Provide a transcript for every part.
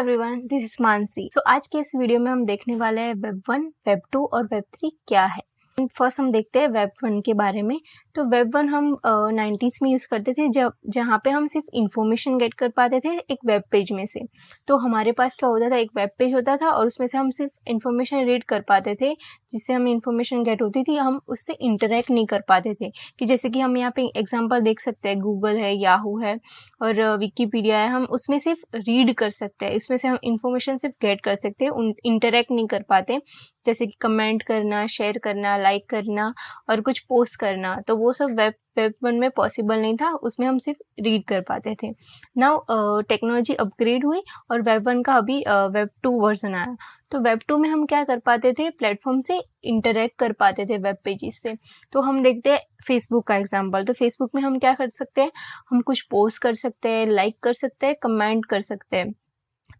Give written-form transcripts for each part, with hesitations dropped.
Everyone, this is Mansi. आज के इस वीडियो में हम देखने वाले हैं वेब 1, वेब 2 और वेब 3 क्या है। फर्स्ट हम देखते हैं वेब 1 के बारे में। तो वेब 1 हम 90s में यूज़ करते थे, जहाँ पे हम सिर्फ इंफॉर्मेशन गेट कर पाते थे एक वेब पेज में से। तो हमारे पास क्या होता था, एक वेब पेज होता था और उसमें से हम सिर्फ इंफॉर्मेशन रीड कर पाते थे, जिससे हमें इंफॉर्मेशन गेट होती थी। हम उससे इंटरेक्ट नहीं कर पाते थे। कि जैसे कि हम यहाँ पे एग्जाम्पल देख सकते हैं, गूगल है, याहू है और विकीपीडिया है। हम उसमें सिर्फ रीड कर सकते हैं, इसमें से हम इंफॉर्मेशन सिर्फ गेट कर सकते हैं, इंटरेक्ट नहीं कर पाते। जैसे कि कमेंट करना, शेयर करना, लाइक करना और कुछ पोस्ट करना, तो वो सब वेब 1 में पॉसिबल नहीं था। उसमें हम सिर्फ रीड कर पाते थे। नाउ टेक्नोलॉजी अपग्रेड हुई और वेब 1 का अभी वेब 2 वर्जन आया। तो वेब 2 में हम क्या कर पाते थे, प्लेटफॉर्म से इंटरेक्ट कर पाते थे वेब पेजेस से। तो हम देखते हैं फेसबुक का एग्जांपल। तो फेसबुक में हम क्या कर सकते हैं, हम कुछ पोस्ट कर सकते हैं, लाइक कर सकते हैं, कमेंट कर सकते हैं।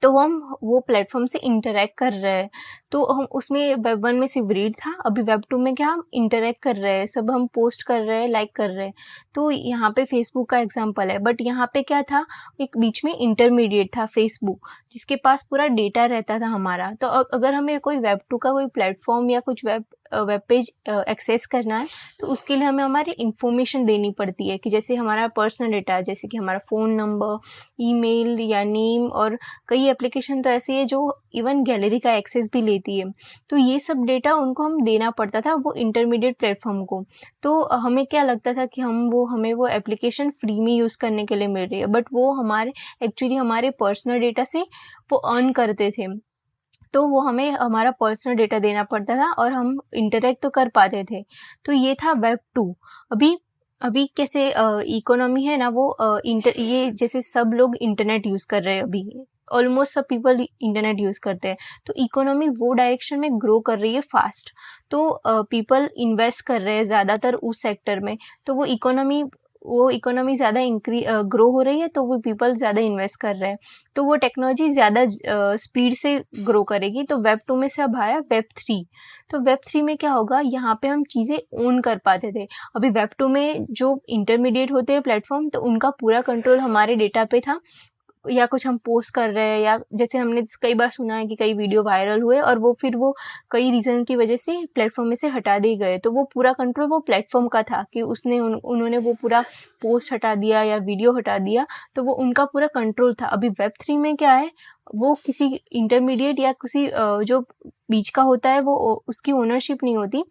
तो हम वो प्लेटफॉर्म से इंटरेक्ट कर रहे हैं। तो हम उसमें वेब 1 में सिर्फ रीड था, अभी वेब 2 में क्या हम इंटरेक्ट कर रहे हैं, सब हम पोस्ट कर रहे हैं, लाइक कर रहे हैं। तो यहाँ पे फेसबुक का एग्जांपल है, बट यहाँ पे क्या था, एक बीच में इंटरमीडिएट था फेसबुक, जिसके पास पूरा डेटा रहता था हमारा। तो अगर हमें कोई वेब 2 का कोई प्लेटफॉर्म या कुछ वेब पेज एक्सेस करना है, तो उसके लिए हमें हमारी इंफॉर्मेशन देनी पड़ती है। कि जैसे हमारा पर्सनल डेटा, जैसे कि हमारा फ़ोन नंबर, ईमेल या नेम, और कई एप्लीकेशन तो ऐसी है जो इवन गैलरी का एक्सेस भी लेती है। तो ये सब डेटा उनको हम देना पड़ता था, वो इंटरमीडिएट प्लेटफॉर्म को। तो हमें क्या लगता था कि हमें वो एप्लीकेशन फ्री में यूज़ करने के लिए मिल रही है, बट वो एक्चुअली हमारे पर्सनल डेटा से वो अर्न करते थे। तो वो हमें हमारा पर्सनल डेटा देना पड़ता था और हम इंटरेक्ट तो कर पाते थे। तो ये था वेब 2। अभी कैसे इकोनॉमी है ना, वो ये जैसे सब लोग इंटरनेट यूज़ कर रहे हैं, अभी ऑलमोस्ट सब पीपल इंटरनेट यूज़ करते हैं। तो इकोनॉमी वो डायरेक्शन में ग्रो कर रही है फास्ट। तो पीपल इन्वेस्ट कर रहे हैं ज़्यादातर उस सेक्टर में। तो वो इकोनॉमी ज़्यादा ग्रो हो रही है, तो वो पीपल ज़्यादा इन्वेस्ट कर रहे हैं। तो वो टेक्नोलॉजी ज़्यादा स्पीड से ग्रो करेगी। तो वेब 2 में से अब आया वेब 3। तो वेब 3 में क्या होगा, यहाँ पे हम चीज़ें ओन कर पाते थे। अभी वेब 2 में जो इंटरमीडिएट होते हैं प्लेटफॉर्म, तो उनका पूरा कंट्रोल हमारे डेटा पे था। या कुछ हम पोस्ट कर रहे हैं, या जैसे हमने कई बार सुना है कि कई वीडियो वायरल हुए और फिर वो कई रीज़न की वजह से प्लेटफॉर्म में से हटा दिए गए। तो वो पूरा कंट्रोल वो प्लेटफॉर्म का था कि उन्होंने वो पूरा पोस्ट हटा दिया या वीडियो हटा दिया, तो वो उनका पूरा कंट्रोल था। अभी वेब 3 में क्या है, वो किसी इंटरमीडिएट या किसी जो बीच का होता है, वो उसकी ओनरशिप नहीं होती।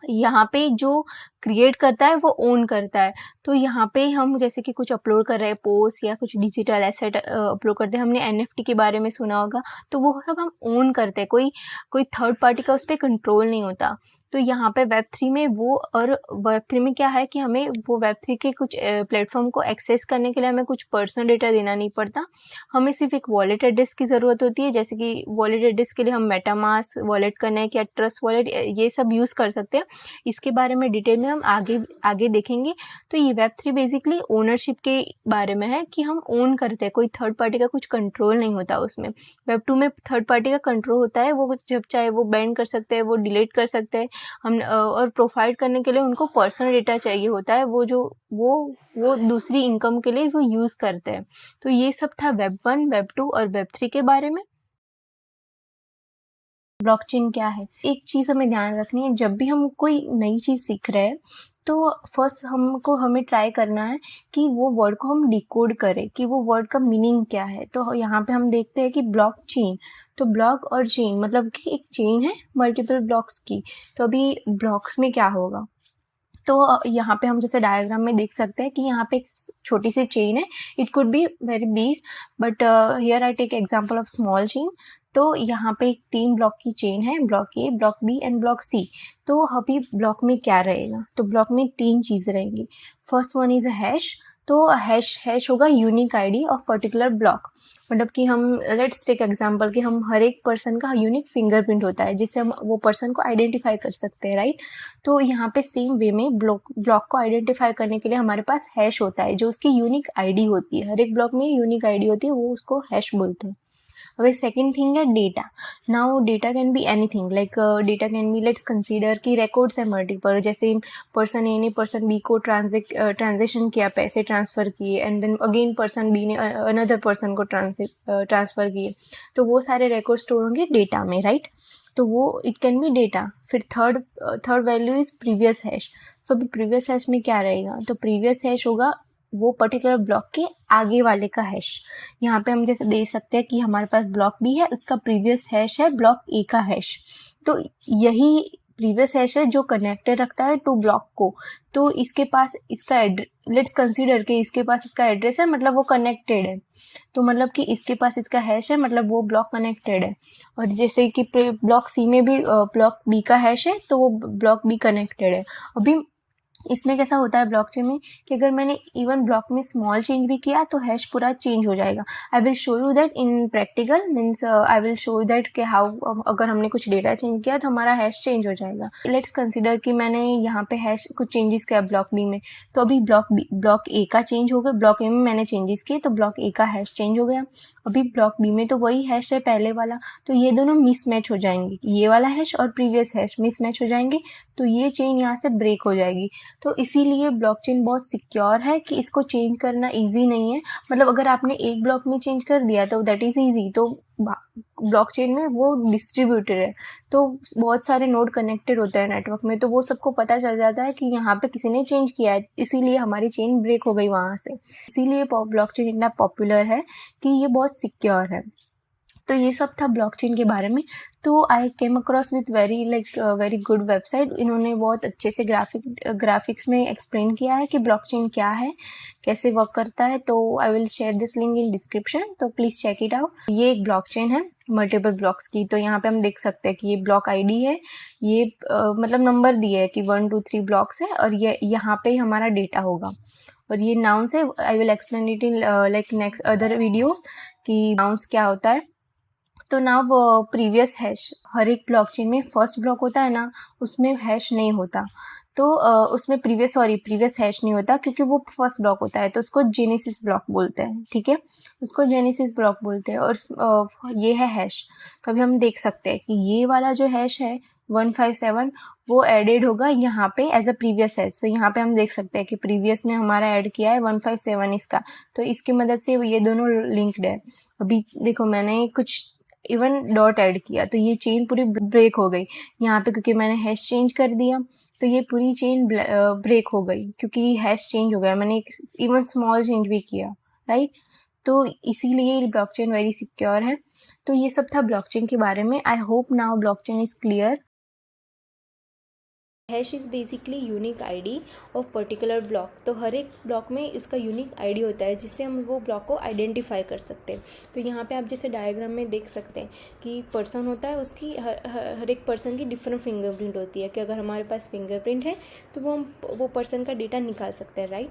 यहाँ पे जो क्रिएट करता है वो ओन करता है। तो यहाँ पे हम जैसे कि कुछ अपलोड कर रहे हैं, पोस्ट या कुछ डिजिटल एसेट अपलोड करते हैं, हमने एनएफटी के बारे में सुना होगा, तो वो सब हम ओन करते हैं। कोई थर्ड पार्टी का उस पर कंट्रोल नहीं होता। तो यहाँ पे वेब 3 में वेब 3 में क्या है कि हमें वो वेब 3 के कुछ प्लेटफॉर्म को एक्सेस करने के लिए हमें कुछ पर्सनल डेटा देना नहीं पड़ता। हमें सिर्फ एक वॉलेट एड्रेस की ज़रूरत होती है। जैसे कि वॉलेट एड्रेस के लिए हम मेटामास्क, वॉलेट कनेक्ट या ट्रस्ट वॉलेट ये सब यूज़ कर सकते हैं। इसके बारे में डिटेल में हम आगे देखेंगे। तो ये वेब 3 बेसिकली ओनरशिप के बारे में है कि हम ओन करते हैं, कोई थर्ड पार्टी का कुछ कंट्रोल नहीं होता उसमें। वेब 2 में थर्ड पार्टी का कंट्रोल होता है, वो जब चाहे वो बैन कर सकते हैं, वो डिलीट कर सकते हैं। और प्रोवाइड करने के लिए उनको पर्सनल डेटा चाहिए होता है, वो दूसरी इनकम के लिए वो यूज़ करते हैं। तो ये सब था वेब 1, वेब 2 और वेब 3 के बारे में। ब्लॉकचेन क्या है, एक चीज़ हमें ध्यान रखनी है, जब भी हम कोई नई चीज़ सीख रहे हैं तो फर्स्ट हमें ट्राई करना है कि वो वर्ड को हम डिकोड करें कि वो वर्ड का मीनिंग क्या है। तो यहाँ पे हम देखते हैं कि ब्लॉकचेन, तो ब्लॉक और चेन मतलब कि एक चेन है मल्टीपल ब्लॉक्स की। तो अभी ब्लॉक्स में क्या होगा, तो यहाँ पे हम जैसे डायग्राम में देख सकते हैं कि यहाँ पे एक छोटी सी चेन है। It could be very big, but here I take example of small chain. तो यहाँ पे 3 ब्लॉक की चेन है, block A, block B and block C. तो अभी ब्लॉक में क्या रहेगा, तो ब्लॉक में 3 चीज़ रहेंगी। First one is a hash. तो हैश होगा unique ID of particular block. मतलब कि हम लेट्स टेक एग्जांपल कि हम हर एक पर्सन का यूनिक फिंगरप्रिंट होता है, जिससे हम वो पर्सन को आइडेंटिफाई कर सकते हैं, राइट। तो यहाँ पे सेम वे में ब्लॉक को आइडेंटिफाई करने के लिए हमारे पास हैश होता है, जो उसकी यूनिक आईडी होती है। हर एक ब्लॉक में यूनिक आईडी होती है, वो उसको हैश बोलते हैं। अब सेकेंड थिंग है data. Now data can be anything, like data can be, let's consider कि रिकॉर्ड्स है मल्टीपल, जैसे पर्सन ए ने पर्सन बी को ट्रांजेक्शन किया, पैसे ट्रांसफ़र किए, and then again person B ने अनदर पर्सन को ट्रांसफ़र किए, तो वो सारे रिकॉर्ड स्टोर होंगे डेटा में, राइट. तो वो इट कैन बी डेटा. फिर third value is previous hash. So अभी प्रीवियस हैश में क्या रहेगा, तो प्रीवियस हैश होगा वो पर्टिकुलर ब्लॉक के आगे वाले का हैश. यहाँ पे हम जैसे देख सकते हैं कि हमारे पास ब्लॉक बी है, उसका प्रीवियस हैश है ब्लॉक ए का हैश. तो यही प्रीवियस हैश है जो कनेक्टेड रखता है टू ब्लॉक को. तो इसके पास इसका लेट्स कंसीडर कि इसके पास इसका एड्रेस है, मतलब वो कनेक्टेड है. तो मतलब कि इसके पास इसका हैश है, मतलब वो ब्लॉक कनेक्टेड है. और जैसे कि ब्लॉक सी में भी ब्लॉक बी का हैश है, तो वो ब्लॉक बी कनेक्टेड है. अभी इसमें कैसा होता है ब्लॉकचेन में कि अगर मैंने इवन ब्लॉक में स्मॉल चेंज भी किया तो हैश पूरा चेंज हो जाएगा. आई will show you that in practical, means I will show you that कि हाउ अगर हमने कुछ डेटा चेंज किया तो हमारा हैश चेंज हो जाएगा. लेट्स कंसीडर कि मैंने यहाँ पे हैश कुछ चेंजेस किया ब्लॉक बी में, तो अभी ब्लॉक ए का चेंज हो गया. ब्लॉक ए में मैंने चेंजेस किए तो ब्लॉक ए का हैश चेंज हो गया. अभी ब्लॉक बी में तो वही हैश है पहले वाला, तो ये दोनों मिसमैच हो जाएंगे, ये वाला हैश और प्रीवियस हैश मिसमैच हो जाएंगे, तो ये चेन यहाँ से ब्रेक हो जाएगी. तो इसीलिए ब्लॉकचेन बहुत सिक्योर है कि इसको चेंज करना इजी नहीं है. मतलब अगर आपने एक ब्लॉक में चेंज कर दिया तो दैट इज़ इजी. तो ब्लॉकचेन में वो डिस्ट्रीब्यूटेड है, तो बहुत सारे नोड कनेक्टेड होते हैं नेटवर्क में, तो वो सबको पता चल जाता है कि यहाँ पे किसी ने चेंज किया है, इसीलिए हमारी चेन ब्रेक हो गई वहाँ से. इसीलिए ब्लॉकचेन इतना पॉपुलर है कि ये बहुत सिक्योर है. तो ये सब था ब्लॉकचेन के बारे में. तो I came across with very good website. इन्होंने बहुत अच्छे से ग्राफिक्स में एक्सप्लेन किया है कि ब्लॉकचेन क्या है, कैसे वर्क करता है. तो I will share this link in description, तो प्लीज़ चेक इट आउट. ये एक ब्लॉकचेन है मल्टीपल ब्लॉक्स की. तो यहाँ पे हम देख सकते हैं कि ये ब्लॉक आईडी है, ये मतलब नंबर दिए है कि 1 2 3 ब्लॉक्स है, और ये यहाँ पे हमारा डेटा होगा. और ये नाउंस है. I will explain it in like next other video कि नाउंस क्या होता है. तो ना वो प्रीवियस हैश, हर एक ब्लॉकचेन में फर्स्ट ब्लॉक होता है ना, उसमें हैश नहीं होता. तो उसमें प्रीवियस हैश नहीं होता क्योंकि वो फर्स्ट ब्लॉक होता है, तो उसको जेनेसिस ब्लॉक बोलते हैं. ठीक है, उसको जेनेसिस ब्लॉक बोलते हैं. और ये है हैश. तो अभी हम देख सकते हैं कि ये वाला जो हैश है 157 वो एडेड होगा यहाँ पे एज अ प्रीवियस हैश. तो यहाँ पे हम देख सकते हैं कि प्रीवियस ने हमारा ऐड किया है 157 इसका, तो इसकी मदद से ये दोनों लिंक्ड है. अभी देखो मैंने कुछ इवन डॉट ऐड किया तो ये चेन पूरी ब्रेक हो गई यहाँ पे, क्योंकि मैंने हैश चेंज कर दिया तो ये पूरी चेन ब्रेक हो गई क्योंकि हैश चेंज हो गया. मैंने इवन स्मॉल चेंज भी किया, राइट. तो इसीलिए ब्लॉकचेन वेरी सिक्योर है. तो ये सब था ब्लॉकचेन के बारे में. I hope now blockchain is clear. Hash is basically unique ID of particular block. तो हर एक ब्लॉक में इसका यूनिक आईडी होता है जिससे हम वो ब्लॉक को आइडेंटिफाई कर सकते हैं. तो यहाँ पे आप जैसे डायग्राम में देख सकते हैं कि पर्सन होता है, उसकी हर एक पर्सन की डिफरेंट फिंगरप्रिंट होती है कि अगर हमारे पास फिंगरप्रिंट है तो वो पर्सन का डेटा निकाल सकते हैं, राइट.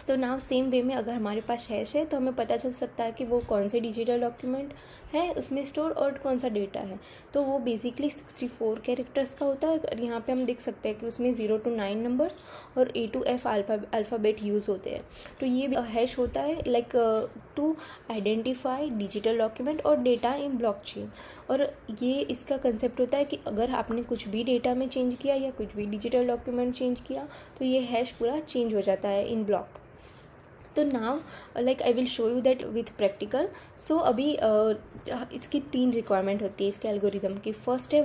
तो नाउ सेम वे में अगर हमारे पास हैश है तो हमें पता चल सकता है कि वो कौन से डिजिटल डॉक्यूमेंट है उसमें स्टोर और कौन सा डेटा है. तो वो बेसिकली 64 कैरेक्टर्स का होता है. और यहाँ पे हम देख सकते हैं कि उसमें 0 to 9 नंबर्स और A to F alphabet use होते हैं. तो ये हैश होता है like to identify digital document और डेटा इन ब्लॉकचेन. और ये इसका कंसेप्ट होता है कि अगर आपने कुछ भी डेटा में चेंज किया या कुछ भी डिजिटल डॉक्यूमेंट चेंज किया तो ये हैश पूरा चेंज हो जाता है इन ब्लॉक. तो now like I will show you that with practical. So अभी इसकी 3 रिक्वायरमेंट होती है इसके एल्गोरिदम की. फर्स्ट है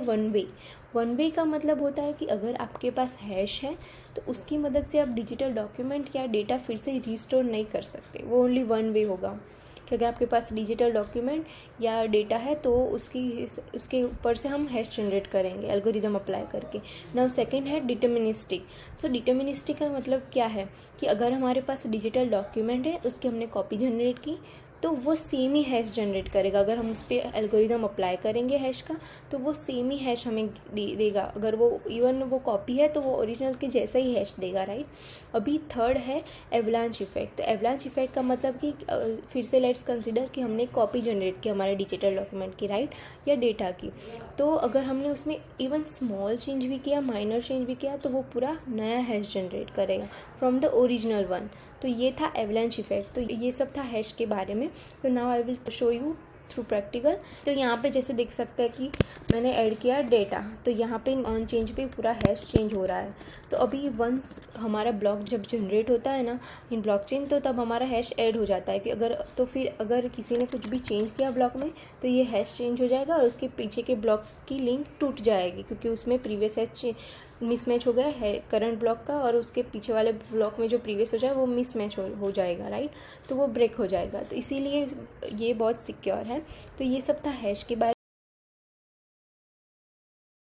वन वे का मतलब होता है कि अगर आपके पास हैश है तो उसकी मदद से आप डिजिटल डॉक्यूमेंट या डेटा फिर से रिस्टोर नहीं कर सकते. वो ओनली वन वे होगा कि अगर आपके पास डिजिटल डॉक्यूमेंट या डेटा है तो उसके ऊपर से हम हैश जनरेट करेंगे एल्गोरिदम अप्लाई करके. नाउ सेकंड है डिटर्मिनिस्टिक. सो डिटर्मिनिस्टिक का मतलब क्या है कि अगर हमारे पास डिजिटल डॉक्यूमेंट है उसकी हमने कॉपी जनरेट की तो वो सेम ही हैश जनरेट करेगा. अगर हम उस पर एल्गोरिदम अप्लाई करेंगे हैश का तो वो सेम ही हैश हमें देगा. अगर वो इवन वो कॉपी है तो वो ओरिजिनल के जैसा ही हैश देगा, राइट. अभी थर्ड है एवलांच इफेक्ट. तो एवलांच इफेक्ट का मतलब कि फिर से लेट्स कंसिडर कि हमने कॉपी जनरेट की हमारे डिजिटल डॉक्यूमेंट की, राइट, या डेटा की. तो अगर हमने उसमें इवन स्मॉल चेंज भी किया, माइनर चेंज भी किया, तो वो पूरा नया हैश जनरेट करेगा फ्रॉम द ओरिजिनल वन. तो ये था एवलांच इफेक्ट. तो ये सब था हैश के बारे में. तो now I will show you through practical. तो यहाँ पे जैसे देख सकते हैं कि मैंने ऐड किया डेटा, तो यहाँ पे ऑन चेंज पे पूरा हैश चेंज हो रहा है। तो अभी वंस हमारा ब्लॉक जब जनरेट होता है ना इन ब्लॉकचेन, तो तब हमारा हैश ऐड हो जाता है कि अगर किसी ने कुछ भी चेंज किया ब्लॉक में तो ये हैश चेंज हो जाएगा और उसके पीछे के ब्लॉक की लिंक टूट जाएगी, क्योंकि उसमें प्रीवियस हैश मिसमैच हो गया है करंट ब्लॉक का, और उसके पीछे वाले ब्लॉक में जो प्रीवियस हो जाए वो मिसमैच हो जाएगा, राइट। तो वो ब्रेक हो जाएगा, तो इसीलिए ये बहुत सिक्योर है। तो ये सब था हैश के बारे में।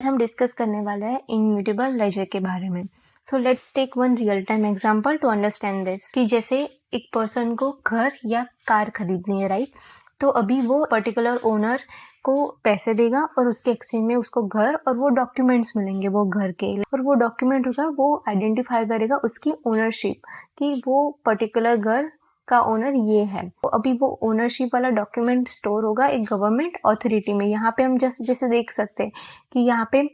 हम डिस्कस करने वाले हैं इम्यूटेबल लेजर के बारे में। So let's take one real time example to understand this, कि जैसे एक पर्सन को घर या कार खरीदनी है, राइट। तो अभी वो पर्टिकुलर ओनर को पैसे देगा और उसके एक्सचेंज में उसको घर और वो डॉक्यूमेंट्स मिलेंगे वो घर के, और वो डॉक्यूमेंट होगा वो आइडेंटिफाई करेगा उसकी ओनरशिप, कि वो पर्टिकुलर घर का ओनर ये है। तो अभी वो ओनरशिप वाला डॉक्यूमेंट स्टोर होगा एक गवर्नमेंट अथॉरिटी में। यहाँ पे हम जैसे देख सकते हैं कि यहाँ पे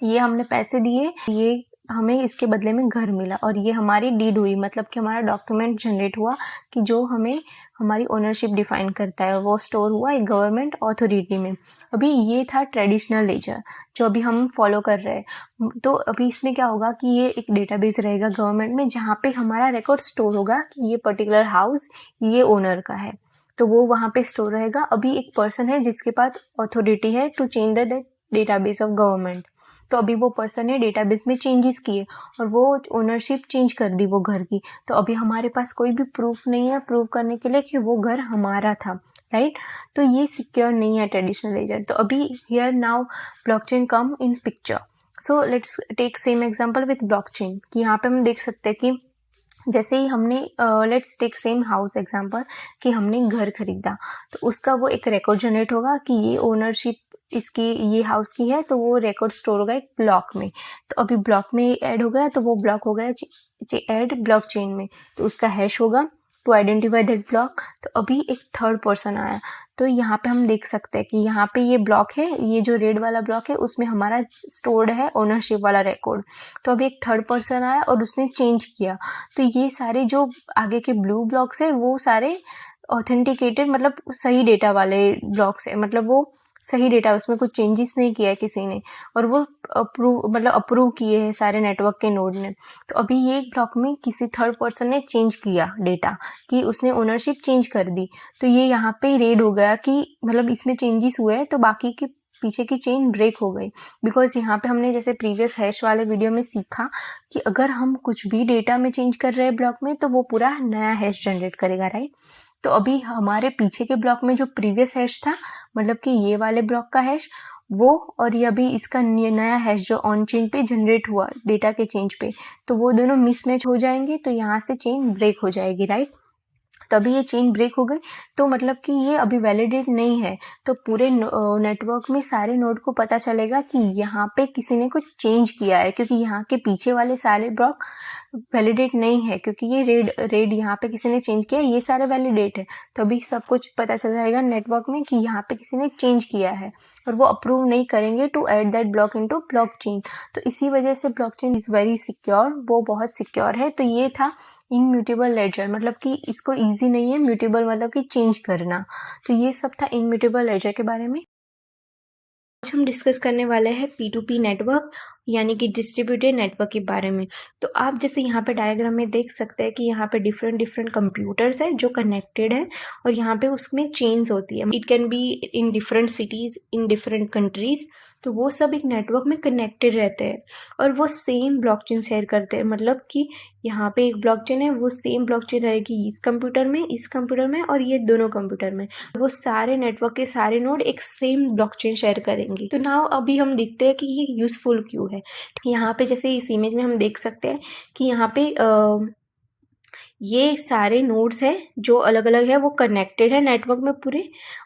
ये हमने पैसे दिए, ये हमें इसके बदले में घर मिला, और ये हमारी डीड हुई, मतलब कि हमारा डॉक्यूमेंट जनरेट हुआ कि जो हमें हमारी ओनरशिप डिफाइन करता है, वो स्टोर हुआ एक गवर्नमेंट अथॉरिटी में। अभी ये था ट्रेडिशनल लेजर जो अभी हम फॉलो कर रहे हैं। तो अभी इसमें क्या होगा कि ये एक डेटाबेस रहेगा गवर्नमेंट में, जहाँ पे हमारा रिकॉर्ड स्टोर होगा कि ये पर्टिकुलर हाउस ये ओनर का है, तो वो वहाँ पे स्टोर रहेगा। अभी एक पर्सन है जिसके पास अथॉरिटी है to change the database of government, तो अभी वो पर्सन ने डेटाबेस में चेंजेस किए और वो ओनरशिप चेंज कर दी वो घर की। तो अभी हमारे पास कोई भी प्रूफ नहीं है प्रूव करने के लिए कि वो घर हमारा था, राइट। तो ये सिक्योर नहीं है ट्रेडिशनल लेजर। तो अभी here now blockchain come in picture. So let's take same example with blockchain, कि यहाँ पे हम देख सकते हैं कि जैसे ही हमने let's take same house example, कि हमने घर खरीदा, तो उसका वो एक रिकॉर्ड जनरेट होगा कि ये ओनरशिप इसकी ये हाउस की है, तो वो रिकॉर्ड स्टोर होगा एक ब्लॉक में। तो अभी ब्लॉक में ऐड हो गया, तो वो ब्लॉक हो गया ऐड ब्लॉकचेन में, तो उसका हैश होगा टू आइडेंटिफाई दैट ब्लॉक। तो अभी एक थर्ड पर्सन आया, तो यहाँ पे हम देख सकते हैं कि यहाँ पे ये ब्लॉक है, ये जो रेड वाला ब्लॉक है उसमें हमारा स्टोर्ड है ओनरशिप वाला रिकॉर्ड। तो अभी एक थर्ड पर्सन आया और उसने चेंज किया, तो ये सारे जो आगे के ब्लू ब्लॉक्स है वो सारे ऑथेंटिकेटेड, मतलब सही डेटा वाले ब्लॉक्स है, मतलब वो सही डेटा, उसमें कुछ चेंजेस नहीं किया है किसी ने, और वो अप्रूव किए हैं सारे नेटवर्क के नोड ने। तो अभी ये ब्लॉक में किसी थर्ड पर्सन ने चेंज किया डेटा, कि उसने ओनरशिप चेंज कर दी, तो ये यहाँ पे रेड हो गया कि मतलब इसमें चेंजेस हुए हैं, तो बाकी के पीछे की चेन ब्रेक हो गई। बिकॉज यहाँ पे हमने जैसे प्रीवियस हैश वाले वीडियो में सीखा कि अगर हम कुछ भी डेटा में चेंज कर रहे हैं ब्लॉक में, तो वो पूरा नया हैश जनरेट करेगा, राइट। तो अभी हमारे पीछे के ब्लॉक में जो प्रीवियस हैश था, मतलब कि ये वाले ब्लॉक का हैश, वो और ये अभी इसका नया हैश जो ऑन चेन पे जनरेट हुआ डेटा के चेंज पे, तो वो दोनों मिसमैच हो जाएंगे, तो यहाँ से चेन ब्रेक हो जाएगी, राइट। तभी ये चेन ब्रेक हो गई, तो मतलब कि ये अभी वैलिडेट नहीं है। तो पूरे नेटवर्क में सारे नोड को पता चलेगा कि यहाँ पे किसी ने कुछ चेंज किया है, क्योंकि यहाँ के पीछे वाले सारे ब्लॉक वैलिडेट नहीं है, क्योंकि ये रेड यहाँ पे किसी ने चेंज किया, ये सारे वैलिडेट है। तो अभी सब कुछ पता चल जाएगा नेटवर्क में कि यहाँ पे किसी ने चेंज किया है, और वो अप्रूव नहीं करेंगे to add that block into blockchain. तो इसी वजह से ब्लॉकचेन इज वेरी सिक्योर, वो बहुत सिक्योर है। तो ये था इम्यूटेबल लेजर, मतलब कि इसको इजी नहीं है, म्यूटेबल मतलब कि चेंज करना। तो ये सब था इम्यूटेबल लेजर के बारे में। आज हम डिस्कस करने वाले हैं P2P नेटवर्क, यानी कि डिस्ट्रीब्यूटेड नेटवर्क के बारे में। तो आप जैसे यहाँ पे डायग्राम में देख सकते हैं कि यहाँ पे डिफरेंट कंप्यूटर्स है जो कनेक्टेड है, और यहाँ पे उसमें चेन्स होती है। It can be in different cities in different countries, तो वो सब एक नेटवर्क में कनेक्टेड रहते हैं और वो सेम ब्लॉकचेन शेयर करते हैं। मतलब कि यहाँ पे एक ब्लॉकचेन है, वो सेम ब्लॉकचेन रहेगी इस कंप्यूटर में और ये दोनों कंप्यूटर में। वो सारे नेटवर्क के सारे नोड एक सेम ब्लॉकचेन शेयर करेंगे। तो नाउ अभी हम देखते हैं कि ये यूजफुल क्यों है। यहाँ पे जैसे इस इमेज में हम देख सकते हैं कि यहाँ पे ये सारे नोड्स हैं जो अलग अलग है, वो कनेक्टेड है नेटवर्क में पूरे,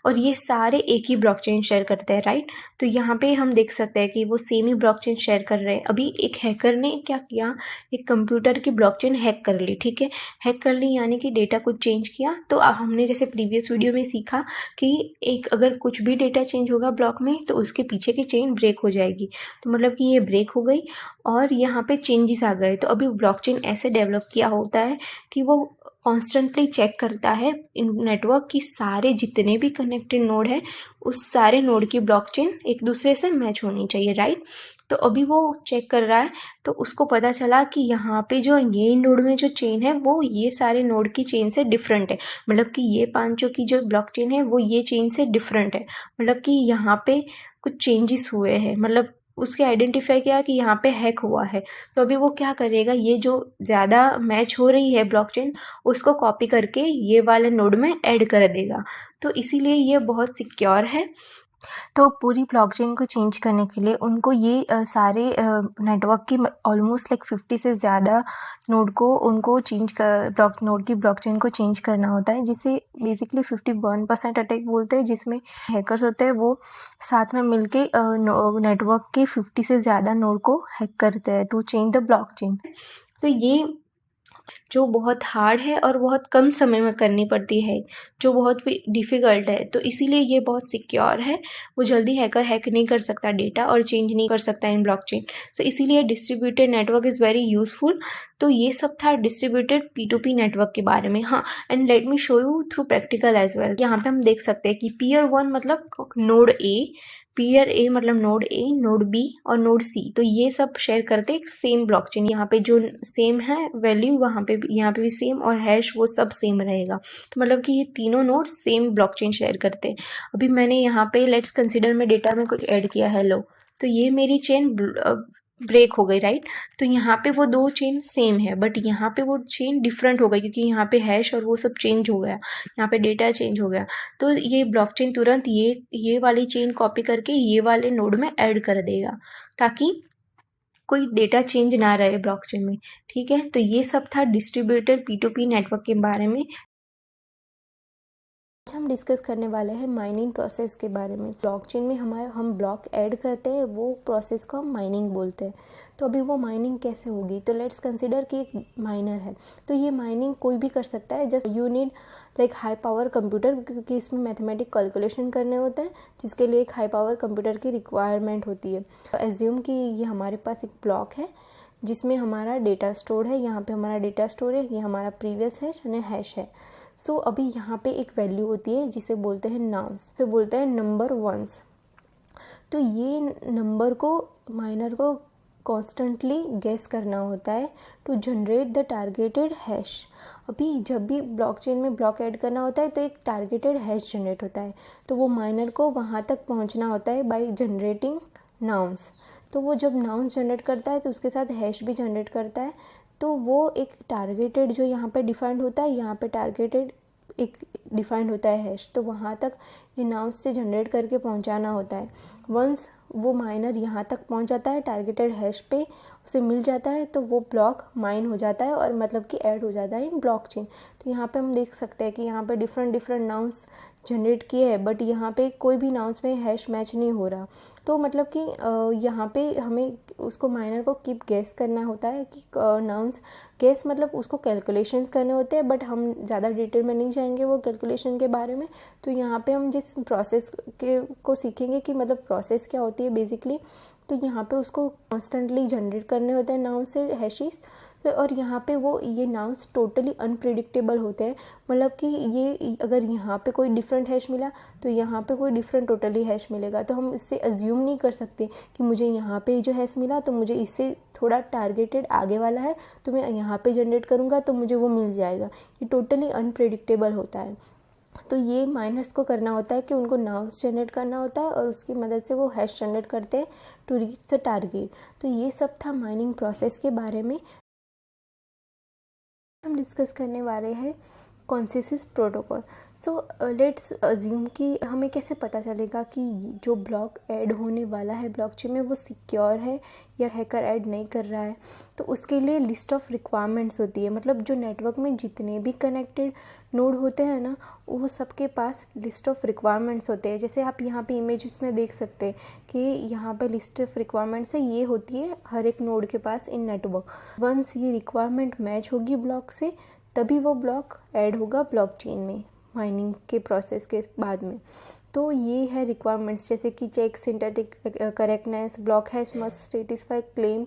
और ये सारे एक ही ब्लॉकचेन शेयर करते हैं, राइट। तो यहाँ पे हम देख सकते हैं कि वो सेम ही ब्लॉकचेन शेयर कर रहे हैं। अभी एक हैकर ने क्या किया, एक कंप्यूटर की ब्लॉकचेन हैक कर ली, ठीक है, हैक कर ली यानी कि डेटा कुछ चेंज किया। तो अब हमने जैसे प्रीवियस वीडियो में सीखा कि एक अगर कुछ भी डेटा चेंज होगा ब्लॉक में, तो उसके पीछे की चेन ब्रेक हो जाएगी। तो मतलब कि ये ब्रेक हो गई, और यहाँ पे चेंजेस आ गए। तो अभी ब्लॉकचेन ऐसे डेवलप किया होता है कि वो कॉन्स्टेंटली चेक करता है इन नेटवर्क की सारे जितने भी कनेक्टेड नोड है उस सारे नोड की ब्लॉकचेन एक दूसरे से मैच होनी चाहिए, राइट। तो अभी वो चेक कर रहा है, तो उसको पता चला कि यहाँ पे जो ये नोड में जो चेन है वो ये सारे नोड की चेन से डिफरेंट है, मतलब कि ये पांचों की जो ब्लॉकचेन है वो ये चेन से डिफरेंट है, मतलब कि यहाँ पे कुछ चेंजेस हुए हैं, मतलब उसके आइडेंटिफाई किया कि यहाँ पे हैक हुआ है। तो अभी वो क्या करेगा, ये जो ज़्यादा मैच हो रही है ब्लॉकचेन उसको कॉपी करके ये वाले नोड में ऐड कर देगा। तो इसीलिए ये बहुत सिक्योर है। तो पूरी ब्लॉकचेन को चेंज करने के लिए उनको ये सारे नेटवर्क की ऑलमोस्ट लाइक 50 से ज़्यादा नोड को उनको चेंज कर नोड की ब्लॉकचेन को चेंज करना होता है, जिसे बेसिकली 51% अटैक बोलते हैं, जिसमें हैकर्स होते हैं वो साथ में मिलके नेटवर्क के 50 से ज़्यादा नोड को हैक करते हैं टू चेंज द ब्लॉकचेन। तो ये जो बहुत हार्ड है और बहुत कम समय में करनी पड़ती है, जो बहुत डिफ़िकल्ट है, तो इसीलिए ये बहुत सिक्योर है। वो जल्दी हैकर हैक नहीं कर सकता डेटा और चेंज नहीं कर सकता इन ब्लॉकचेन। सो इसीलिए distributed network is very useful. तो ये सब था डिस्ट्रीब्यूटेड P2P नेटवर्क के बारे में। हाँ, and let me show you through practical as well. यहाँ पे हम देख सकते हैं कि पीयर 1 मतलब नोड ए, पीयर ए मतलब नोड ए, नोड बी और नोड सी, तो ये सब शेयर करते हैं सेम ब्लॉकचेन। यहाँ पे जो सेम है वैल्यू वहाँ पे यहाँ पे भी सेम, और हैश वो सब सेम रहेगा। तो मतलब कि ये तीनों नोड सेम ब्लॉकचेन शेयर करते हैं। अभी मैंने यहाँ पे लेट्स कंसिडर में डेटा में कुछ ऐड किया है, लो, तो ये मेरी चेन ब्रेक हो गई, राइट। तो यहाँ पे वो दो चेन सेम है, बट यहाँ पे वो चेन डिफरेंट हो गई क्योंकि यहाँ पे हैश और वो सब चेंज हो गया, यहाँ पे डेटा चेंज हो गया। तो ये ब्लॉकचेन तुरंत ये वाली चेन कॉपी करके ये वाले नोड में ऐड कर देगा, ताकि कोई डेटा चेंज ना रहे ब्लॉकचेन में, ठीक है। तो ये सब था डिस्ट्रीब्यूटेड P2P नेटवर्क के बारे में। आज हम डिस्कस करने वाले हैं माइनिंग प्रोसेस के बारे में। ब्लॉकचेन में हम ब्लॉक ऐड करते हैं, वो प्रोसेस को हम माइनिंग बोलते हैं। तो अभी वो माइनिंग कैसे होगी, तो लेट्स कंसिडर कि एक माइनर है, तो ये माइनिंग कोई भी कर सकता है। Just you need like high power computer, क्योंकि इसमें मैथमेटिक कैलकुलेशन करने होते हैं, जिसके लिए एक हाई पावर कंप्यूटर की रिक्वायरमेंट होती है। एज्यूम कि ये हमारे पास एक ब्लॉक है जिसमें हमारा डेटा स्टोर है, यहाँ पे हमारा डेटा स्टोर है, ये हमारा प्रीवियस हैश यानी हैश है। सो अभी यहाँ पे एक वैल्यू होती है जिसे बोलते हैं नाउंस, तो बोलते हैं नंबर वंस। तो ये नंबर को माइनर को कॉन्स्टेंटली गेस करना होता है to generate the targeted hash. अभी जब भी ब्लॉकचेन में ब्लॉक ऐड करना होता है तो एक टारगेटेड हैश जनरेट होता है, तो वो माइनर को वहाँ तक पहुँचना होता है बाय जनरेटिंग नाउंस। तो वो जब नाउंस जनरेट करता है तो उसके साथ हैश भी जनरेट करता है। तो वो एक टारगेटेड जो यहाँ पे डिफाइंड होता है, यहाँ पे टारगेटेड एक डिफाइंड होता है हैश, तो वहाँ तक ये नाउंस से जनरेट करके पहुँचाना होता है। वंस वो माइनर यहाँ तक पहुँच जाता है टारगेटेड हैश पे, उसे मिल जाता है, तो वो ब्लॉक माइन हो जाता है और मतलब कि ऐड हो जाता है इन ब्लॉकचेन। तो यहाँ पे हम देख सकते हैं कि यहाँ पे डिफरेंट नाउंस जनरेट किए हैं, बट यहाँ पे कोई भी नाउंस में हैश मैच नहीं हो रहा। तो मतलब कि यहाँ पे हमें उसको माइनर को कीप गेस करना होता है कि नाउंस गेस मतलब उसको कैलकुलेशंस करने होते हैं, बट हम ज़्यादा डिटेल में नहीं जाएंगे वो कैलकुलेशन के बारे में। तो यहाँ पे हम जिस प्रोसेस को सीखेंगे कि मतलब प्रोसेस क्या होती है बेसिकली, तो यहाँ पे उसको कॉन्स्टेंटली जनरेट करने होते हैं नाउंस से हैशेस। तो और यहाँ पे वो ये नाउंस टोटली अनप्रिडिक्टेबल होते हैं, मतलब कि ये अगर यहाँ पे कोई डिफरेंट हैश मिला तो यहाँ पे कोई डिफरेंट टोटली हैश मिलेगा। तो हम इससे अज्यूम नहीं कर सकते कि मुझे यहाँ पे जो हैश मिला तो मुझे इससे थोड़ा टारगेटेड आगे वाला है तो मैं यहाँ पे जनरेट करूँगा तो मुझे वो मिल जाएगा। ये टोटली अनप्रिडिक्टेबल होता है। तो ये माइनर्स को करना होता है कि उनको नाउंस जनरेट करना होता है और उसकी मदद से वो हैश जनरेट करते हैं टू रीच द टारगेट। तो ये सब था माइनिंग प्रोसेस के बारे में। हम डिस्कस करने वाले हैं consensus protocol. So let's assume कि हमें कैसे पता चलेगा कि जो ब्लॉक ऐड होने वाला है ब्लॉकचेन में वो सिक्योर है या हैकर ऐड नहीं कर रहा है। तो उसके लिए लिस्ट ऑफ रिक्वायरमेंट्स होती है, मतलब जो नेटवर्क में जितने भी कनेक्टेड नोड होते हैं ना, वो सबके पास लिस्ट ऑफ रिक्वायरमेंट्स होते हैं। जैसे आप यहाँ पे इमेज में देख सकते हैं कि यहाँ पे लिस्ट ऑफ रिक्वायरमेंट्स है, ये होती है हर एक नोड के पास इन नेटवर्क। वंस ये रिक्वायरमेंट मैच होगी ब्लॉक से, तभी वो ब्लॉक ऐड होगा ब्लॉकचेन में माइनिंग के प्रोसेस के बाद में। तो ये है रिक्वायरमेंट्स, जैसे कि check synthetic correctness, block hash must satisfy claim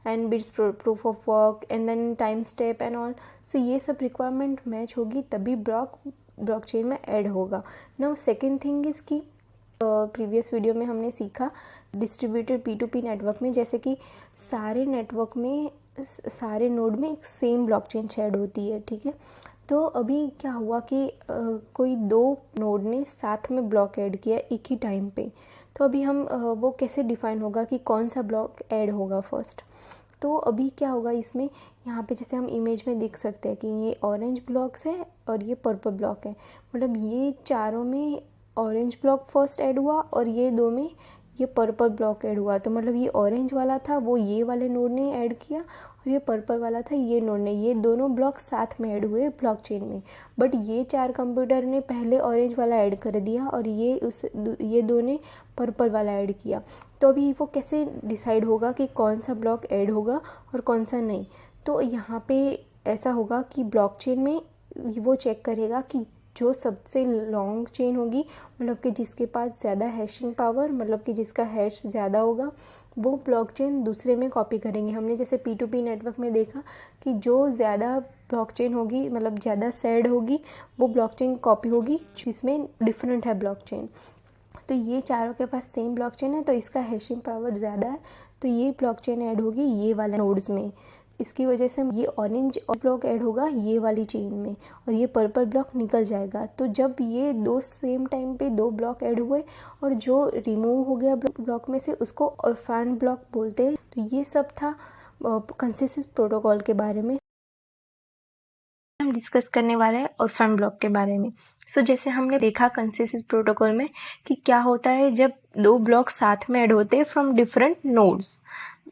and bits proof of work and then time step and all. So ये सब रिक्वायरमेंट मैच होगी तभी ब्लॉकचेन में ऐड होगा. नाउ सेकेंड थिंग इज़ कि प्रीवियस वीडियो में हमने सीखा डिस्ट्रीब्यूटेड P2P नेटवर्क में, जैसे कि सारे नेटवर्क में सारे नोड में एक सेम ब्लॉकचेन शेयर्ड होती है. ठीक है, तो अभी क्या हुआ कि कोई 2 नोड ने साथ में ब्लॉक ऐड किया एक ही टाइम पे. तो अभी हम वो कैसे डिफाइन होगा कि कौन सा ब्लॉक ऐड होगा फर्स्ट. तो अभी क्या होगा इसमें, यहाँ पे जैसे हम इमेज में देख सकते हैं कि ये ऑरेंज ब्लॉक्स है और ये पर्पल ब्लॉक है. मतलब ये चारों में ऑरेंज ब्लॉक फर्स्ट ऐड हुआ और ये 2 में ये पर्पल ब्लॉक ऐड हुआ. तो मतलब ये ऑरेंज वाला था वो ये वाले नोड ने ऐड किया और ये पर्पल वाला था ये नोड ने. ये दोनों ब्लॉक साथ में ऐड हुए ब्लॉकचेन में. बट ये 4 कंप्यूटर ने पहले ऑरेंज वाला ऐड कर दिया और ये 2 ने पर्पल वाला ऐड किया. तो अभी वो कैसे डिसाइड होगा कि कौन सा ब्लॉक ऐड होगा और कौन सा नहीं. तो यहाँ पे ऐसा होगा कि ब्लॉकचेन में वो चेक करेगा कि जो सबसे लॉन्ग चेन होगी, मतलब कि जिसके पास ज़्यादा हैशिंग पावर, मतलब कि जिसका हैश ज़्यादा होगा, वो ब्लॉकचेन दूसरे में कॉपी करेंगे. हमने जैसे P2P नेटवर्क में देखा कि जो ज़्यादा ब्लॉकचेन होगी, मतलब ज़्यादा शेयर्ड होगी, वो ब्लॉकचेन कॉपी होगी जिसमें डिफरेंट है ब्लॉकचेन. तो ये चारों के पास सेम ब्लॉकचेन है तो इसका हैशिंग पावर ज़्यादा है, तो ये ब्लॉकचेन ऐड होगी ये वाले नोड्स में. इसकी वजह से ये ऑरेंज ब्लॉक ऐड होगा ये वाली चेन में और ये पर्पल ब्लॉक निकल जाएगा. तो जब ये 2 सेम टाइम पे 2 ब्लॉक ऐड हुए और जो रिमूव हो गया ब्लॉक में से उसको ऑर्फैन ब्लॉक बोलते हैं. तो ये सब था कंसेंसस प्रोटोकॉल के बारे में. हम डिस्कस करने वाले हैं ऑर्फैन ब्लॉक के बारे में. सो जैसे हमने देखा कंसेंसस प्रोटोकॉल में कि क्या होता है जब 2 ब्लॉक साथ में ऐड होते हैं फ्रॉम डिफरेंट नोड्स.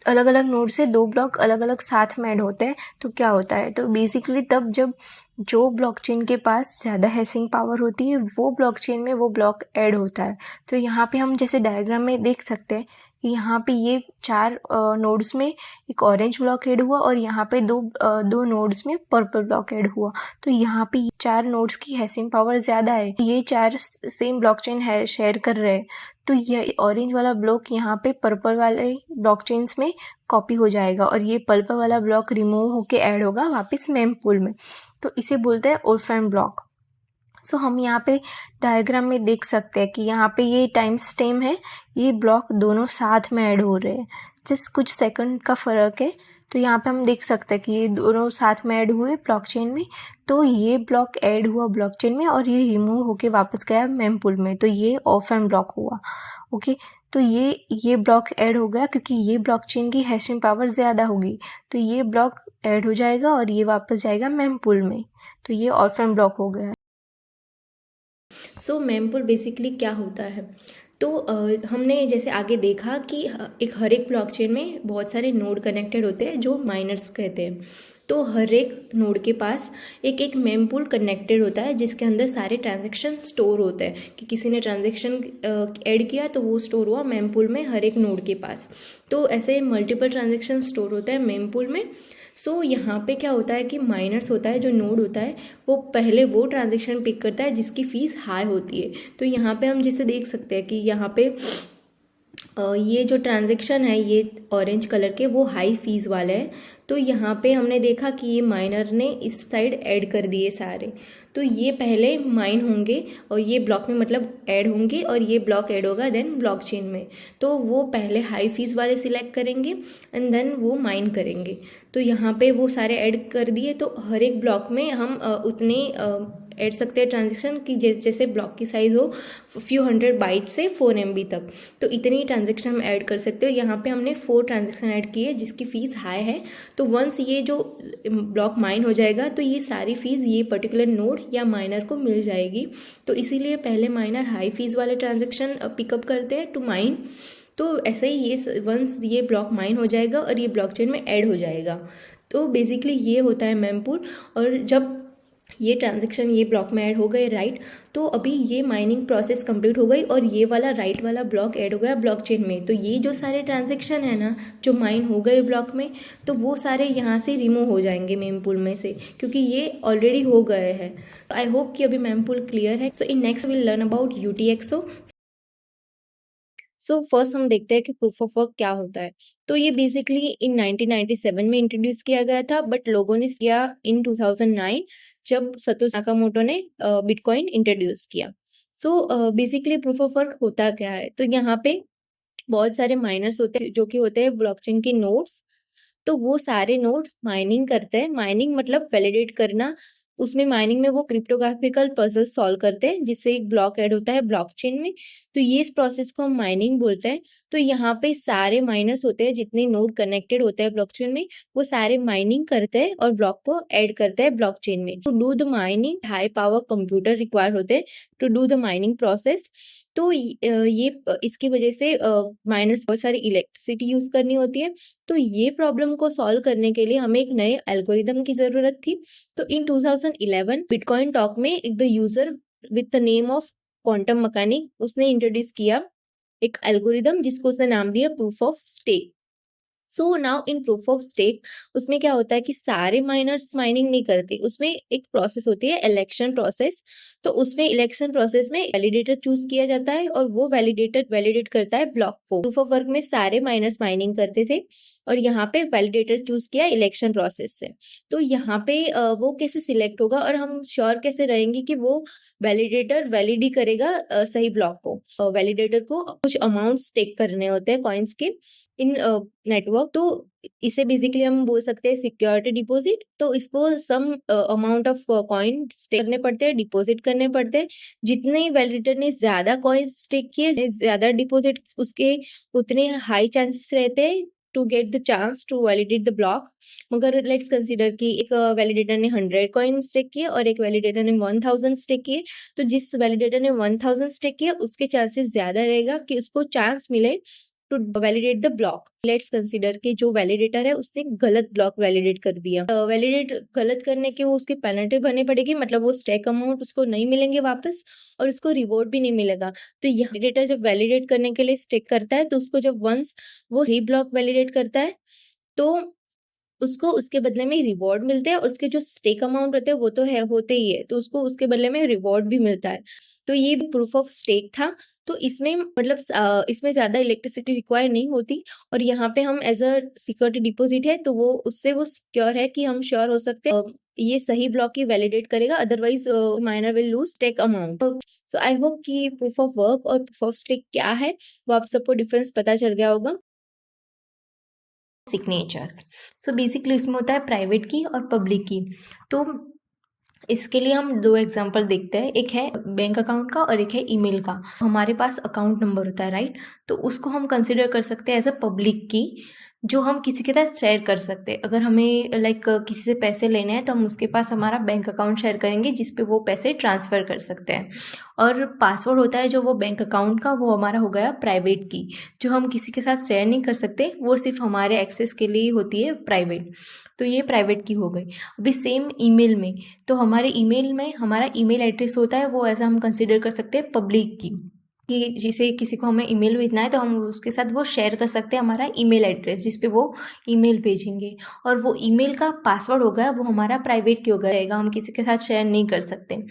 अलग अलग नोड से 2 ब्लॉक अलग अलग साथ में ऐड होते हैं तो क्या होता है. तो बेसिकली तब जब जो ब्लॉकचेन के पास ज़्यादा हैशिंग पावर होती है वो ब्लॉकचेन में वो ब्लॉक ऐड होता है. तो यहाँ पे हम जैसे डायग्राम में देख सकते हैं कि यहाँ पे ये 4 नोड्स में एक ऑरेंज ब्लॉक ऐड हुआ और यहाँ पे दो नोड्स में पर्पल ब्लॉक ऐड हुआ. तो यहाँ पे 4 नोड्स की हैशिंग पावर ज़्यादा है, ये 4 सेम ब्लॉकचेन शेयर कर रहे हैं. तो ये ऑरेंज वाला ब्लॉक यहाँ पे पर्पल वाले ब्लॉकचेन्स में कॉपी हो जाएगा और ये पर्पल वाला ब्लॉक रिमूव होके ऐड होगा वापस मेमपूल में. तो इसे बोलते हैं ऑर्फैन ब्लॉक. सो हम यहाँ पे डायग्राम में देख सकते हैं कि यहाँ पे ये टाइम स्टेम है, ये ब्लॉक दोनों साथ में ऐड हो रहे हैं, जस्ट कुछ सेकंड का फ़र्क है. तो यहाँ पे हम देख सकते हैं कि ये दोनों साथ में ऐड हुए ब्लॉकचेन में. तो ये ब्लॉक ऐड हुआ ब्लॉकचेन में और ये रिमूव होके वापस गया मेमपूल में, तो ये ऑर्फैन ब्लॉक हुआ. ओके, तो ये ब्लॉक ऐड हो गया क्योंकि ये ब्लॉकचेन की हैशिंग पावर ज़्यादा होगी, तो ये ब्लॉक ऐड हो जाएगा और ये वापस जाएगा मेमपूल में. तो ये ऑर्फैन ब्लॉक हो गया. सो मेमपूल बेसिकली क्या होता है. तो हमने जैसे आगे देखा कि हर एक ब्लॉकचेन में बहुत सारे नोड कनेक्टेड होते हैं जो माइनर्स कहते हैं. तो हर एक नोड के पास एक मेमपूल कनेक्टेड होता है जिसके अंदर सारे ट्रांजैक्शन स्टोर होते हैं कि किसी ने ट्रांजैक्शन ऐड किया तो वो स्टोर हुआ मेमपूल में हर एक नोड के पास. तो ऐसे मल्टीपल ट्रांजैक्शन स्टोर होता है मेमपूल में. सो यहाँ पे क्या होता है कि माइनर्स होता है जो नोड होता है वो पहले वो ट्रांजैक्शन पिक करता है जिसकी फ़ीस हाई होती है. तो यहाँ पे हम जिसे देख सकते हैं कि यहाँ पे ये जो ट्रांजैक्शन है ये ऑरेंज कलर के वो हाई फीस वाले हैं. तो यहाँ पे हमने देखा कि ये माइनर ने इस साइड ऐड कर दिए सारे. तो ये पहले माइन होंगे और ये ब्लॉक में मतलब ऐड होंगे और ये ब्लॉक ऐड होगा देन ब्लॉकचेन में. तो वो पहले हाई फीस वाले सिलेक्ट करेंगे एंड देन वो माइन करेंगे. तो यहाँ पे वो सारे ऐड कर दिए. तो हर एक ब्लॉक में हम उतने ऐड सकते हैं ट्रांजेक्शन कि जैसे ब्लॉक की साइज़ हो फ्यू 100 बाइट से 4 MB तक. तो इतनी ट्रांजेक्शन हम ऐड कर सकते हो. यहाँ पे हमने 4 ट्रांजेक्शन ऐड किए जिसकी फ़ीस हाई है. तो वंस ये जो ब्लॉक माइन हो जाएगा तो ये सारी फीस ये पर्टिकुलर नोड या माइनर को मिल जाएगी. तो इसीलिए पहले माइनर हाई फीस वाले ट्रांजेक्शन पिकअप करते हैं टू माइन. तो ऐसे ही ये वंस ये ब्लॉक माइन हो जाएगा और ये ब्लॉकचेन में ऐड हो जाएगा. तो बेसिकली ये होता है मेमपूल. और जब ये ट्रांजेक्शन ये ब्लॉक में ऐड हो गए राइट, तो अभी ये माइनिंग प्रोसेस कंप्लीट हो गई और ये वाला राइट वाला ब्लॉक ऐड हो गया ब्लॉकचेन में. तो ये जो सारे ट्रांजेक्शन है ना जो माइन हो गए ब्लॉक में, तो वो सारे यहाँ से रिमूव हो जाएंगे मेमपूल में से क्योंकि ये ऑलरेडी हो गए हैं. आई होप कि अभी मेमपूल क्लियर है. So in next will learn about UTXO. So first हम देखते हैं कि प्रूफ ऑफ वर्क क्या होता है। तो ये बेसिकली इन 1997 में इंट्रोड्यूस किया गया था, बट लोगों ने किया इन 2009 जब सतोशी नाकामोटो ने बिटकॉइन इंट्रोड्यूस किया। So basically proof of work होता क्या है, तो यहाँ पे बहुत सारे माइनर्स होते हैं जो कि होते हैं ब्लॉकचेन के नोड्स। तो वो सारे नोड्स माइनिंग करते हैं। माइनिंग मतलब वैलिडेट करना। उसमें माइनिंग में वो क्रिप्टोग्राफिकल पजल सॉल्व करते हैं जिससे एक ब्लॉक ऐड होता है ब्लॉकचेन में। तो ये इस प्रोसेस को हम माइनिंग बोलते हैं। तो यहाँ पे सारे माइनर्स होते हैं, जितने नोड कनेक्टेड होते हैं ब्लॉकचेन में, वो सारे माइनिंग करते हैं और ब्लॉक को ऐड करते हैं ब्लॉकचेन में। To do the mining high power computer require होते हैं to do the mining process. तो ये इसकी वजह से माइनर्स बहुत सारी इलेक्ट्रिसिटी यूज करनी होती है। तो ये प्रॉब्लम को सॉल्व करने के लिए हमें एक नए एल्गोरिदम की जरूरत थी। तो इन 2011 बिटकॉइन टॉक में एक the user with the name of quantum mechanic उसने इंट्रोड्यूस किया एक एल्गोरिदम जिसको उसने नाम दिया proof of stake. So now in proof of stake उसमें क्या होता है कि सारे माइनर्स माइनिंग नहीं करते, उसमें एक प्रोसेस होती है इलेक्शन प्रोसेस। तो उसमें इलेक्शन प्रोसेस में वैलिडेटर चूज किया जाता है और वो वैलिडेटर वैलिडेट करता है ब्लॉक को। प्रूफ ऑफ वर्क में सारे माइनर्स माइनिंग करते थे और यहाँ पे वैलिडेटर चूज किया इलेक्शन प्रोसेस से। तो यहाँ पे वो कैसे सिलेक्ट होगा और हम श्योर कैसे रहेंगे कि वो वैलिडेटर वैलिडी करेगा सही ब्लॉक को। वैलिडेटर को कुछ अमाउंट स्टेक करने होते हैं कॉइन्स के इन नेटवर्क। तो इसे बेसिकली हम बोल सकते हैं सिक्योरिटी डिपॉजिट। तो इसको some amount of coin stake करने पड़ते हैं, डिपॉजिट करने पड़ते हैं। जितने वैलिडेटर ने ज्यादा कॉइन स्टेक किए, ज्यादा डिपॉजिट, उसके उतने हाई चांसेस रहते हैं to get the chance to validate the block. मगर लेट्स कंसीडर कि एक वैलिडेटर ने 100 कॉइन स्टेक किए और एक वैलिडेटर ने 1000 स्टेक किए। तो जिस वैलिडेटर ने 1000 स्टेक किया उसके चांसेस ज्यादा रहेगा कि उसको चांस मिले to validate the block. Let's consider कि जो वैलिडेटर है उसने गलत ब्लॉक वैलिडेट कर दिया। वैलिडेट गलत करने के वो उसकी पेनल्टी भरनी पड़ेगी, मतलब वो स्टेक अमाउंट उसको नहीं मिलेंगे वापस और उसको रिवॉर्ड भी नहीं मिलेगा। तो यह वैलिडेटर जब वैलिडेट करने के लिए स्टेक करता है तो उसको जब वंस वो सही ब्लॉक वैलिडेट करता है तो उसको उसके बदले में रिवॉर्ड मिलते हैं और उसके जो स्टेक अमाउंट होते हैं वो तो है होते ही है, तो उसको उसके बदले में रिवॉर्ड भी मिलता है। तो ये प्रूफ ऑफ स्टेक था। तो इसमें मतलब इसमें ज्यादा इलेक्ट्रिसिटी रिक्वायर नहीं होती और यहाँ पे हम एज अ सिक्योरिटी डिपॉजिट है तो वो उससे वो सिक्योर है कि हम श्योर हो सकते हैं ये सही ब्लॉक ही वैलिडेट करेगा, otherwise miner will lose stake amount. So I hope कि प्रूफ ऑफ वर्क और प्रूफ ऑफ स्टेक क्या है वो आप सबको डिफरेंस पता चल गया होगा। सिग्नेचर्स, सो बेसिकली इसमें होता है प्राइवेट की और पब्लिक की। तो इसके लिए हम दो एग्जांपल देखते हैं, एक है बैंक अकाउंट का और एक है ईमेल का। हमारे पास अकाउंट नंबर होता है राइट, तो उसको हम कंसिडर कर सकते हैं एज अ पब्लिक की, जो हम किसी के साथ शेयर कर सकते हैं। अगर हमें किसी से पैसे लेने हैं तो हम उसके पास हमारा बैंक अकाउंट शेयर करेंगे जिस पे वो पैसे ट्रांसफ़र कर सकते हैं। और पासवर्ड होता है जो वो बैंक अकाउंट का, वो हमारा हो गया प्राइवेट की, जो हम किसी के साथ शेयर नहीं कर सकते, वो सिर्फ हमारे एक्सेस के लिए होती है प्राइवेट। तो ये प्राइवेट की हो गई। अभी सेम ईमेल में, तो हमारे ईमेल में हमारा ईमेल एड्रेस होता है, वो ऐसा हम कंसिडर कर सकते हैं पब्लिक की, कि जिसे किसी को हमें ईमेल भेजना है तो हम उसके साथ वो शेयर कर सकते हैं हमारा ईमेल एड्रेस जिस पे वो ईमेल भेजेंगे। और वो ईमेल का पासवर्ड होगा वो हमारा प्राइवेट की हो जाएगा, हम किसी के साथ शेयर नहीं कर सकते।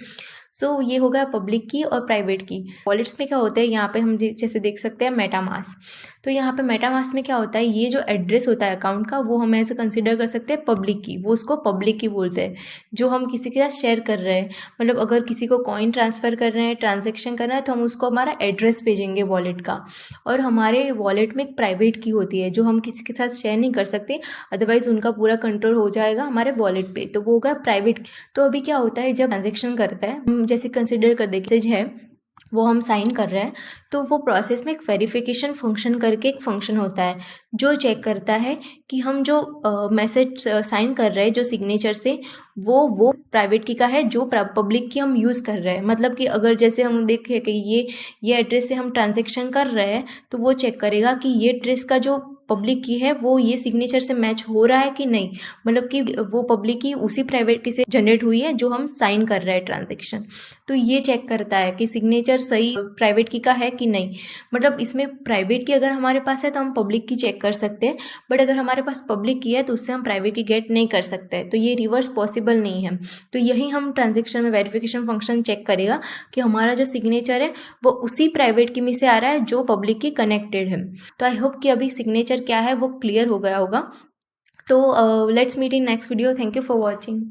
सो ये हो गया पब्लिक की और प्राइवेट की। वॉलेट्स में क्या होता है, यहाँ पे हम जैसे देख सकते हैं मेटामास्क। तो यहाँ पे मेटामास्क में क्या होता है, ये जो एड्रेस होता है अकाउंट का वो हम ऐसे कंसिडर कर सकते हैं पब्लिक की, वो उसको पब्लिक की बोलते हैं। जो हम किसी के साथ शेयर कर रहे हैं, मतलब अगर किसी को कॉइन ट्रांसफ़र कर रहे हैं, ट्रांजेक्शन करना है, तो हम उसको हमारा एड्रेस भेजेंगे वॉलेट का। और हमारे वॉलेट में एक प्राइवेट की होती है जो हम किसी के साथ शेयर नहीं कर सकते, अदरवाइज उनका पूरा कंट्रोल हो जाएगा हमारे वॉलेट पे, तो वो होगा प्राइवेट। तो अभी क्या होता है, जब ट्रांजेक्शन करता है, हम जैसे कंसिडर कर देखते है वो हम साइन कर रहे हैं, तो वो प्रोसेस में एक वेरिफिकेशन फंक्शन करके एक फंक्शन होता है जो चेक करता है कि हम जो मैसेज साइन कर रहे हैं जो सिग्नेचर से, वो प्राइवेट की का है जो पब्लिक की हम यूज़ कर रहे हैं। मतलब कि अगर जैसे हम देखें कि ये एड्रेस से हम ट्रांजेक्शन कर रहे हैं, तो वो चेक करेगा कि ये एड्रेस का जो पब्लिक की है वो ये सिग्नेचर से मैच हो रहा है कि नहीं, मतलब कि वो पब्लिक की उसी प्राइवेट की से जनरेट हुई है जो हम साइन कर रहे हैं ट्रांजेक्शन। तो तो ये चेक करता है कि सिग्नेचर सही प्राइवेट की का है कि नहीं। मतलब इसमें प्राइवेट की अगर हमारे पास है तो हम पब्लिक की चेक कर सकते हैं, बट अगर हमारे पास पब्लिक की है तो उससे हम प्राइवेट की गेट नहीं कर सकते, तो ये रिवर्स पॉसिबल नहीं है। तो यही हम ट्रांजेक्शन में वेरिफिकेशन फंक्शन चेक करेगा कि हमारा जो सिग्नेचर है वो उसी प्राइवेट की में से आ रहा है जो पब्लिक की कनेक्टेड है। तो आई होप कि अभी सिग्नेचर क्या है वो क्लियर हो गया होगा। तो let's meet in next video. Thank you for watching.